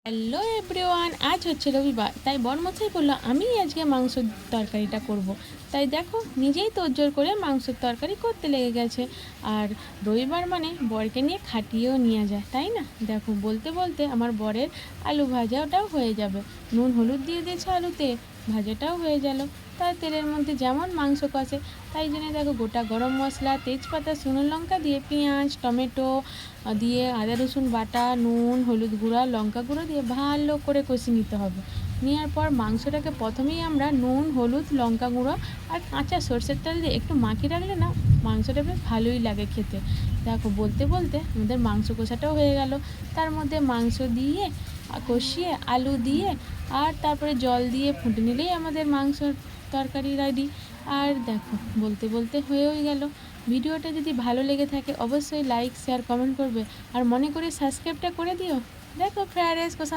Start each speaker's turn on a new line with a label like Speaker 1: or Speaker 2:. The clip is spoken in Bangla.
Speaker 1: হ্যালো এভরিওয়ান, আজ হচ্ছে রবিবার, তাই বরমশাই বললো আমি আজকে মাংসের তরকারিটা করব। তাই দেখো নিজেই তোড়জোড় করে মাংসের তরকারি করতে লেগে গেছে। আর রবিবার মানে বরকে নিয়ে খাটিয়েও নিয়ে যায়, তাই না? দেখো বলতে বলতে আমার বরের আলু ভাজাটাও হয়ে যাবে। নুন হলুদ দিয়ে দিয়েছে আলুতে, ভাজাটাও হয়ে গেল। তার তেলের মধ্যে যেমন মাংস কষে, তাই জন্য দেখো গোটা গরম মশলা, তেজপাতা, শুকনো লঙ্কা দিয়ে পেঁয়াজ টমেটো দিয়ে আদা রসুন বাটা, নুন হলুদ গুঁড়া লঙ্কা গুঁড়ো দিয়ে ভালো করে কষে নিতে হবে। নেওয়ার পর মাংসটাকে প্রথমেই আমরা নুন হলুদ লঙ্কা গুঁড়ো আর কাঁচা সর্ষের তেল দিয়ে একটু মাখিয়ে রাখলে না মাংসটা বেশ ভালোই লাগে খেতে। দেখো বলতে বলতে আমাদের মাংস কষাটাও হয়ে গেল। তার মধ্যে মাংস দিয়ে কষিয়ে আলু দিয়ে আর তারপরে জল দিয়ে ফুটে নিলেই আমাদের মাংসর তরকারি রেডি। আর দেখো বলতে বলতে হয়েও গেল। ভিডিওটা যদি ভালো লেগে থাকে অবশ্যই লাইক শেয়ার কমেন্ট করবে, আর মনে করে সাবস্ক্রাইবটা করে দিও। দেখো ফ্রাইড রাইস কষা